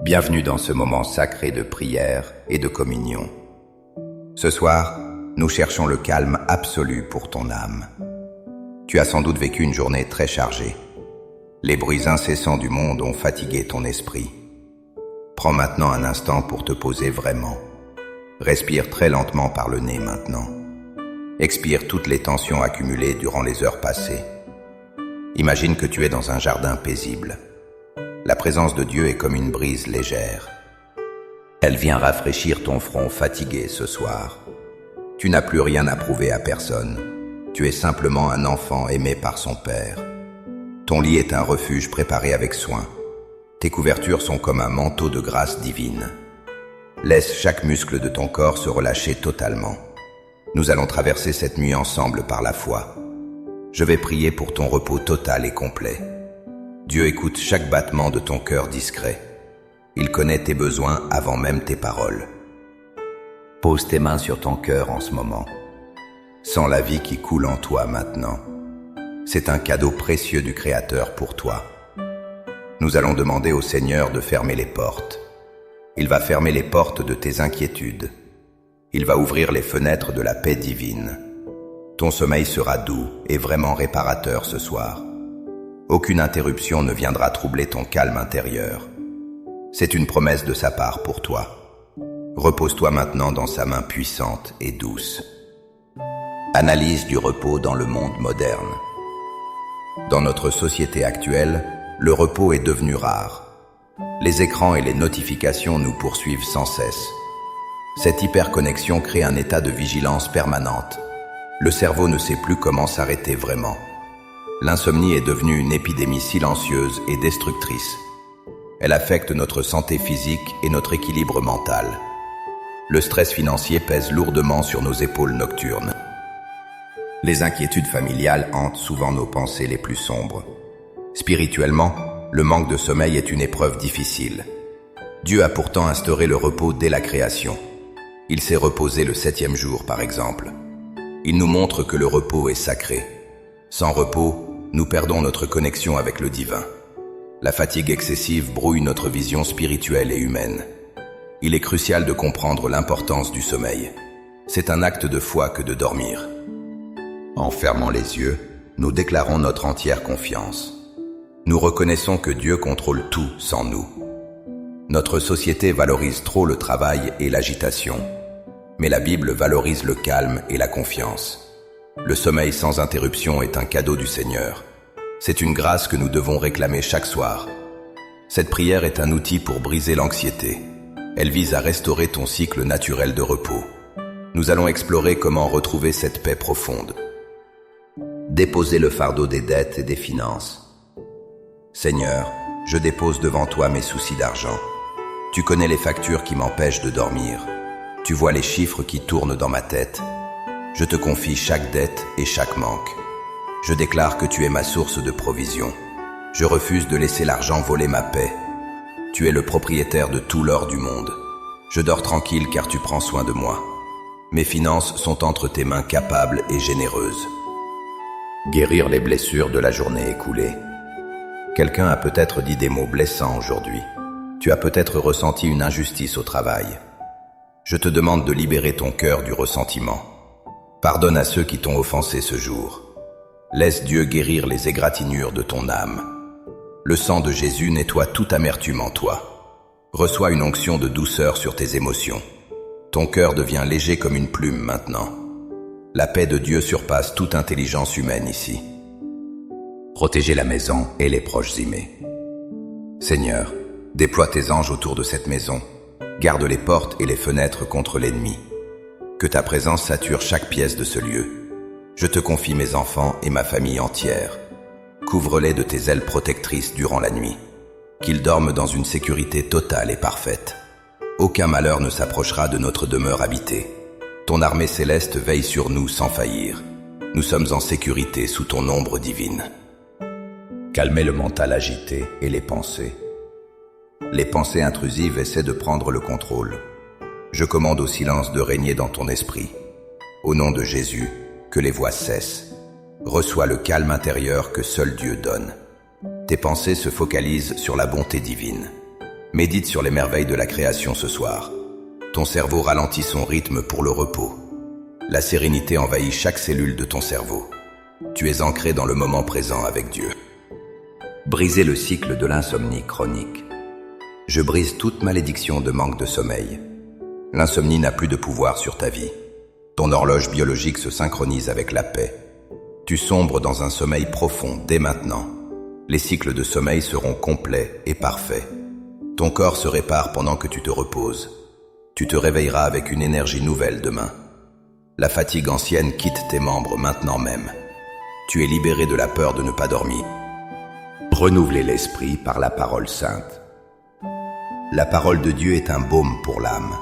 Bienvenue dans ce moment sacré de prière et de communion. Ce soir, nous cherchons le calme absolu pour ton âme. Tu as sans doute vécu une journée très chargée. Les bruits incessants du monde ont fatigué ton esprit. Prends maintenant un instant pour te poser vraiment. Respire très lentement par le nez maintenant. Expire toutes les tensions accumulées durant les heures passées. Imagine que tu es dans un jardin paisible. La présence de Dieu est comme une brise légère. Elle vient rafraîchir ton front fatigué ce soir. Tu n'as plus rien à prouver à personne. Tu es simplement un enfant aimé par son Père. Ton lit est un refuge préparé avec soin. Tes couvertures sont comme un manteau de grâce divine. Laisse chaque muscle de ton corps se relâcher totalement. Nous allons traverser cette nuit ensemble par la foi. Je vais prier pour ton repos total et complet. Dieu écoute chaque battement de ton cœur discret. Il connaît tes besoins avant même tes paroles. Pose tes mains sur ton cœur en ce moment. Sens la vie qui coule en toi maintenant. C'est un cadeau précieux du Créateur pour toi. Nous allons demander au Seigneur de fermer les portes. Il va fermer les portes de tes inquiétudes. Il va ouvrir les fenêtres de la paix divine. Ton sommeil sera doux et vraiment réparateur ce soir. Aucune interruption ne viendra troubler ton calme intérieur. C'est une promesse de sa part pour toi. Repose-toi maintenant dans sa main puissante et douce. Analyse du repos dans le monde moderne. Dans notre société actuelle, le repos est devenu rare. Les écrans et les notifications nous poursuivent sans cesse. Cette hyperconnexion crée un état de vigilance permanente. Le cerveau ne sait plus comment s'arrêter vraiment. L'insomnie est devenue une épidémie silencieuse et destructrice. Elle affecte notre santé physique et notre équilibre mental. Le stress financier pèse lourdement sur nos épaules nocturnes. Les inquiétudes familiales hantent souvent nos pensées les plus sombres. Spirituellement, le manque de sommeil est une épreuve difficile. Dieu a pourtant instauré le repos dès la création. Il s'est reposé le 7e jour, par exemple. Il nous montre que le repos est sacré. Sans repos, nous perdons notre connexion avec le divin. La fatigue excessive brouille notre vision spirituelle et humaine. Il est crucial de comprendre l'importance du sommeil. C'est un acte de foi que de dormir. En fermant les yeux, nous déclarons notre entière confiance. Nous reconnaissons que Dieu contrôle tout sans nous. Notre société valorise trop le travail et l'agitation, mais la Bible valorise le calme et la confiance. Le sommeil sans interruption est un cadeau du Seigneur. C'est une grâce que nous devons réclamer chaque soir. Cette prière est un outil pour briser l'anxiété. Elle vise à restaurer ton cycle naturel de repos. Nous allons explorer comment retrouver cette paix profonde. Déposer le fardeau des dettes et des finances. Seigneur, je dépose devant toi mes soucis d'argent. Tu connais les factures qui m'empêchent de dormir. Tu vois les chiffres qui tournent dans ma tête. Je te confie chaque dette et chaque manque. Je déclare que tu es ma source de provision. Je refuse de laisser l'argent voler ma paix. Tu es le propriétaire de tout l'or du monde. Je dors tranquille car tu prends soin de moi. Mes finances sont entre tes mains capables et généreuses. Guérir les blessures de la journée écoulée. Quelqu'un a peut-être dit des mots blessants aujourd'hui. Tu as peut-être ressenti une injustice au travail. Je te demande de libérer ton cœur du ressentiment. Pardonne à ceux qui t'ont offensé ce jour. Laisse Dieu guérir les égratignures de ton âme. Le sang de Jésus nettoie toute amertume en toi. Reçois une onction de douceur sur tes émotions. Ton cœur devient léger comme une plume maintenant. La paix de Dieu surpasse toute intelligence humaine ici. Protéger la maison et les proches aimés. Seigneur, déploie tes anges autour de cette maison. Garde les portes et les fenêtres contre l'ennemi. Que ta présence sature chaque pièce de ce lieu. Je te confie mes enfants et ma famille entière. Couvre-les de tes ailes protectrices durant la nuit. Qu'ils dorment dans une sécurité totale et parfaite. Aucun malheur ne s'approchera de notre demeure habitée. Ton armée céleste veille sur nous sans faillir. Nous sommes en sécurité sous ton ombre divine. Calmer le mental agité et les pensées. Les pensées intrusives essaient de prendre le contrôle. Je commande au silence de régner dans ton esprit. Au nom de Jésus, que les voix cessent. Reçois le calme intérieur que seul Dieu donne. Tes pensées se focalisent sur la bonté divine. Médite sur les merveilles de la création ce soir. Ton cerveau ralentit son rythme pour le repos. La sérénité envahit chaque cellule de ton cerveau. Tu es ancré dans le moment présent avec Dieu. Brisez le cycle de l'insomnie chronique. Je brise toute malédiction de manque de sommeil. L'insomnie n'a plus de pouvoir sur ta vie. Ton horloge biologique se synchronise avec la paix. Tu sombres dans un sommeil profond dès maintenant. Les cycles de sommeil seront complets et parfaits. Ton corps se répare pendant que tu te reposes. Tu te réveilleras avec une énergie nouvelle demain. La fatigue ancienne quitte tes membres maintenant même. Tu es libéré de la peur de ne pas dormir. Renouvelez l'esprit par la parole sainte. La parole de Dieu est un baume pour l'âme.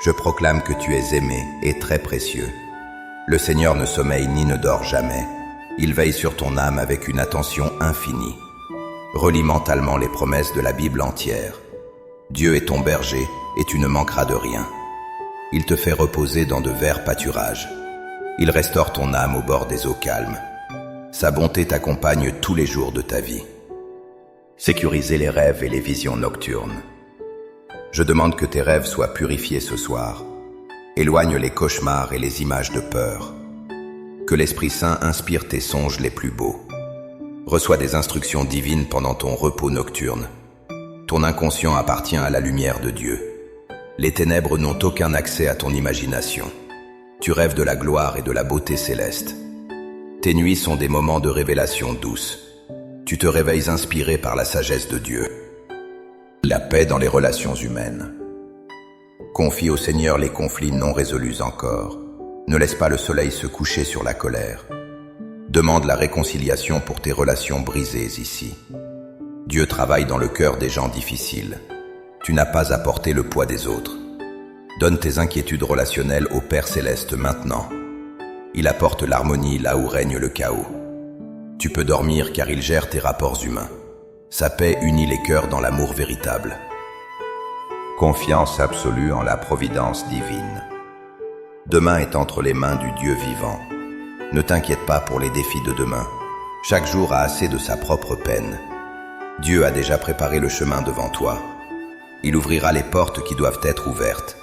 Je proclame que tu es aimé et très précieux. Le Seigneur ne sommeille ni ne dort jamais. Il veille sur ton âme avec une attention infinie. Relis mentalement les promesses de la Bible entière. Dieu est ton berger et tu ne manqueras de rien. Il te fait reposer dans de verts pâturages. Il restaure ton âme au bord des eaux calmes. Sa bonté t'accompagne tous les jours de ta vie. Sécurisez les rêves et les visions nocturnes. Je demande que tes rêves soient purifiés ce soir. Éloigne les cauchemars et les images de peur. Que l'Esprit Saint inspire tes songes les plus beaux. Reçois des instructions divines pendant ton repos nocturne. Ton inconscient appartient à la lumière de Dieu. Les ténèbres n'ont aucun accès à ton imagination. Tu rêves de la gloire et de la beauté céleste. Tes nuits sont des moments de révélation douce. Tu te réveilles inspiré par la sagesse de Dieu. La paix dans les relations humaines. Confie au Seigneur les conflits non résolus encore. Ne laisse pas le soleil se coucher sur la colère. Demande la réconciliation pour tes relations brisées ici. Dieu travaille dans le cœur des gens difficiles. Tu n'as pas à porter le poids des autres. Donne tes inquiétudes relationnelles au Père Céleste maintenant. Il apporte l'harmonie là où règne le chaos. Tu peux dormir car il gère tes rapports humains. Sa paix unit les cœurs dans l'amour véritable. Confiance absolue en la providence divine. Demain est entre les mains du Dieu vivant. Ne t'inquiète pas pour les défis de demain. Chaque jour a assez de sa propre peine. Dieu a déjà préparé le chemin devant toi. Il ouvrira les portes qui doivent être ouvertes.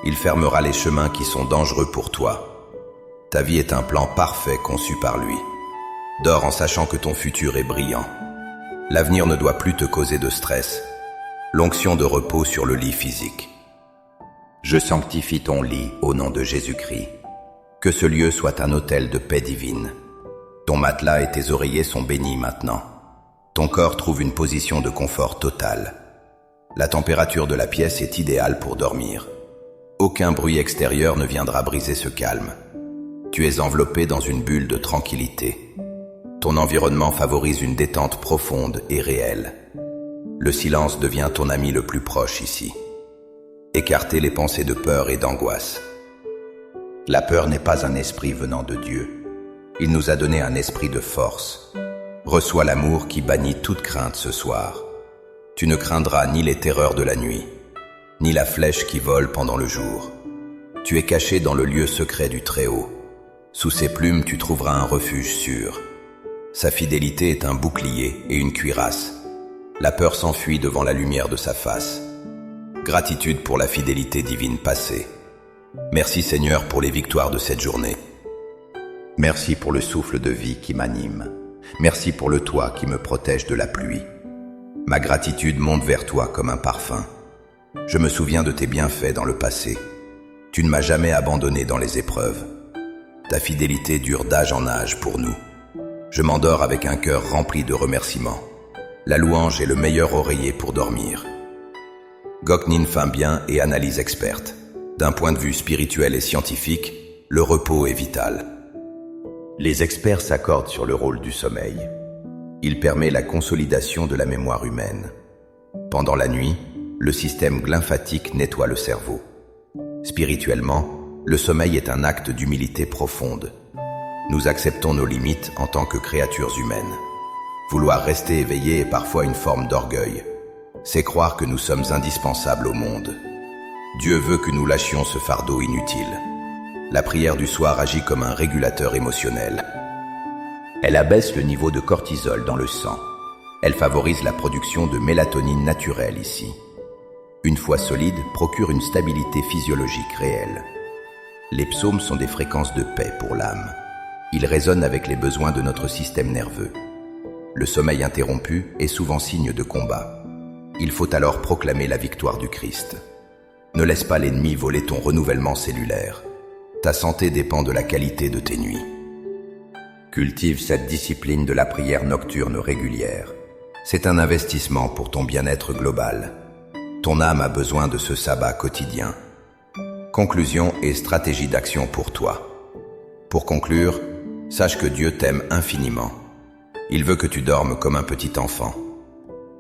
Il fermera les chemins qui sont dangereux pour toi. Ta vie est un plan parfait conçu par lui. Dors en sachant que ton futur est brillant. L'avenir ne doit plus te causer de stress. L'onction de repos sur le lit physique. Je sanctifie ton lit au nom de Jésus-Christ. Que ce lieu soit un autel de paix divine. Ton matelas et tes oreillers sont bénis maintenant. Ton corps trouve une position de confort total. La température de la pièce est idéale pour dormir. Aucun bruit extérieur ne viendra briser ce calme. Tu es enveloppé dans une bulle de tranquillité. Ton environnement favorise une détente profonde et réelle. Le silence devient ton ami le plus proche ici. Écartez les pensées de peur et d'angoisse. La peur n'est pas un esprit venant de Dieu. Il nous a donné un esprit de force. Reçois l'amour qui bannit toute crainte ce soir. Tu ne craindras ni les terreurs de la nuit, ni la flèche qui vole pendant le jour. Tu es caché dans le lieu secret du Très-Haut. Sous ses plumes, tu trouveras un refuge sûr. Sa fidélité est un bouclier et une cuirasse. La peur s'enfuit devant la lumière de sa face. Gratitude pour la fidélité divine passée. Merci Seigneur pour les victoires de cette journée. Merci pour le souffle de vie qui m'anime. Merci pour le toit qui me protège de la pluie. Ma gratitude monte vers toi comme un parfum. Je me souviens de tes bienfaits dans le passé. Tu ne m'as jamais abandonné dans les épreuves. Ta fidélité dure d'âge en âge pour nous. Je m'endors avec un cœur rempli de remerciements. La louange est le meilleur oreiller pour dormir. Goknin fin bien et analyse experte. D'un point de vue spirituel et scientifique, le repos est vital. Les experts s'accordent sur le rôle du sommeil. Il permet la consolidation de la mémoire humaine. Pendant la nuit, le système lymphatique nettoie le cerveau. Spirituellement, le sommeil est un acte d'humilité profonde. Nous acceptons nos limites en tant que créatures humaines. Vouloir rester éveillé est parfois une forme d'orgueil. C'est croire que nous sommes indispensables au monde. Dieu veut que nous lâchions ce fardeau inutile. La prière du soir agit comme un régulateur émotionnel. Elle abaisse le niveau de cortisol dans le sang. Elle favorise la production de mélatonine naturelle ici. Une foi solide procure une stabilité physiologique réelle. Les psaumes sont des fréquences de paix pour l'âme. Ils résonnent avec les besoins de notre système nerveux. Le sommeil interrompu est souvent signe de combat. Il faut alors proclamer la victoire du Christ. Ne laisse pas l'ennemi voler ton renouvellement cellulaire. Ta santé dépend de la qualité de tes nuits. Cultive cette discipline de la prière nocturne régulière. C'est un investissement pour ton bien-être global. Ton âme a besoin de ce sabbat quotidien. Conclusion et stratégie d'action pour toi. Pour conclure, sache que Dieu t'aime infiniment. Il veut que tu dormes comme un petit enfant.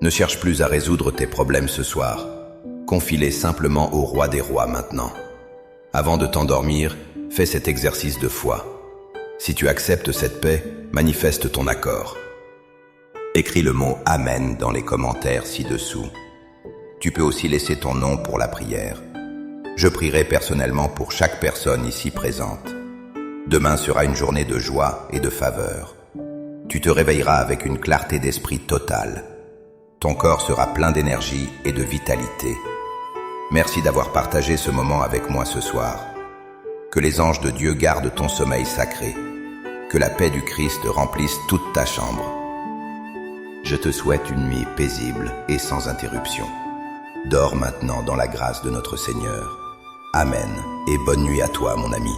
Ne cherche plus à résoudre tes problèmes ce soir. Confie-les simplement au Roi des Rois maintenant. Avant de t'endormir, fais cet exercice de foi. Si tu acceptes cette paix, manifeste ton accord. Écris le mot « Amen » dans les commentaires ci-dessous. Tu peux aussi laisser ton nom pour la prière. Je prierai personnellement pour chaque personne ici présente. Demain sera une journée de joie et de faveur. Tu te réveilleras avec une clarté d'esprit totale. Ton corps sera plein d'énergie et de vitalité. Merci d'avoir partagé ce moment avec moi ce soir. Que les anges de Dieu gardent ton sommeil sacré. Que la paix du Christ remplisse toute ta chambre. Je te souhaite une nuit paisible et sans interruption. Dors maintenant dans la grâce de notre Seigneur. Amen et bonne nuit à toi, mon ami.